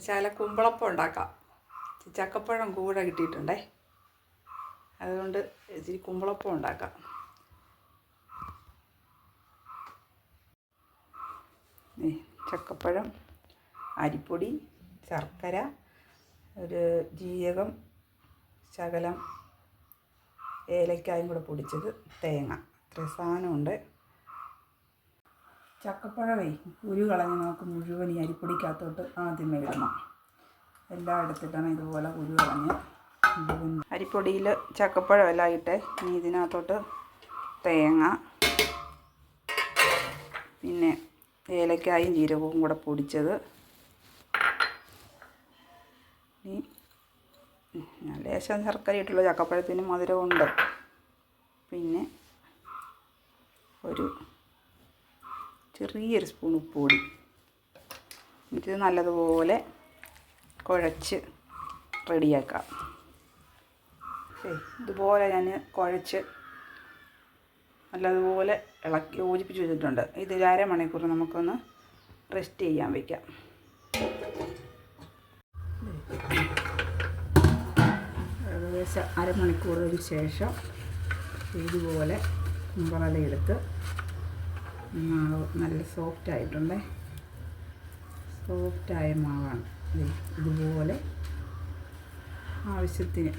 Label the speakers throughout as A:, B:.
A: ശകല കുമ്പളപ്പം ഉണ്ടാക്കാം. ചക്കപ്പഴം കൂടെ കിട്ടിയിട്ടുണ്ടേ, അതുകൊണ്ട് ഇച്ചിരി കുമ്പളപ്പം ഉണ്ടാക്കാം. ചക്കപ്പഴം, അരിപ്പൊടി, ശർക്കര, ഒരു ജീരകം, ശകലം ഏലക്കായും കൂടെ പൊടിച്ചത്, തേങ്ങ, ഇത്രയും സാധനമുണ്ട്. ചക്കപ്പഴമേ കുരു കളഞ്ഞ് നമുക്ക് മുഴുവൻ ഈ അരിപ്പൊടിക്കകത്തോട്ട് ആദ്യമേ ഇടണം. എല്ലാം എടുത്തിട്ടാണ് ഇതുപോലെ കുരു കളഞ്ഞ് അരിപ്പൊടിയിൽ ചക്കപ്പഴം എല്ലാം ഇട്ട് ഇനി ഇതിനകത്തോട്ട് തേങ്ങ, പിന്നെ ഏലക്കായും ജീരകവും കൂടെ പൊടിച്ചത്, ഇനി ലേശം ശർക്കര ഇട്ടുള്ള ചക്കപ്പഴത്തിന് മധുരമുണ്ട്, പിന്നെ ഒരു ചെറിയൊരു സ്പൂൺ ഉപ്പ് പൊടി. ഇത് നല്ലതുപോലെ കുഴച്ച് റെഡിയാക്കാം. ഇതുപോലെ ഞാൻ കുഴച്ച് നല്ലതുപോലെ ഇളക്കി യോജിപ്പിച്ച് വെച്ചിട്ടുണ്ട്. ഇത് 1/2 മണിക്കൂർ നമുക്കൊന്ന് റെസ്റ്റ് ചെയ്യാൻ വയ്ക്കാം. ഏകദേശം അരമണിക്കൂറിന് ശേഷം ഇതുപോലെ കുമ്പളല എടുത്ത് മാവ് നല്ല സോഫ്റ്റായിട്ടുണ്ടേ. സോഫ്റ്റായ മാവാണ്. ഇതുപോലെ ആവശ്യത്തിന്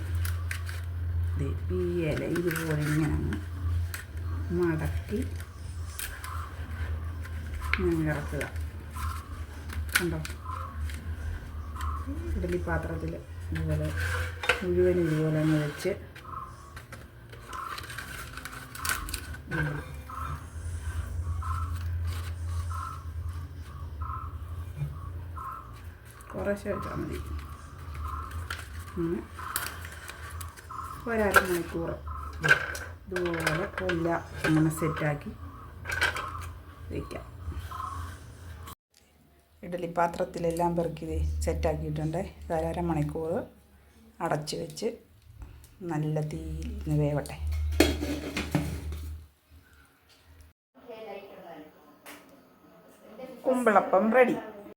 A: ഈ ഇല ഇതുപോലെ ഇങ്ങനെ മടക്കി ഇങ്ങനെ ഇറക്കുക. കണ്ടോ, ഇഡലി പാത്രത്തിൽ ഇതുപോലെ മുഴുവൻ ഇതുപോലെ അങ്ങ് വെച്ച് കുറേശ്ശെ വെച്ചാൽ മതി. ഒരു അരമണിക്കൂർ ഇതുപോലെ എല്ലാം അങ്ങനെ സെറ്റാക്കി വയ്ക്കാം. ഇഡലി പാത്രത്തിലെല്ലാം പെറുക്കി സെറ്റാക്കിയിട്ടുണ്ട്. ഇത് 1/2 മണിക്കൂർ അടച്ച് വെച്ച് നല്ല തീയിൽ വേവട്ടെ. കുമ്പളപ്പം റെഡി.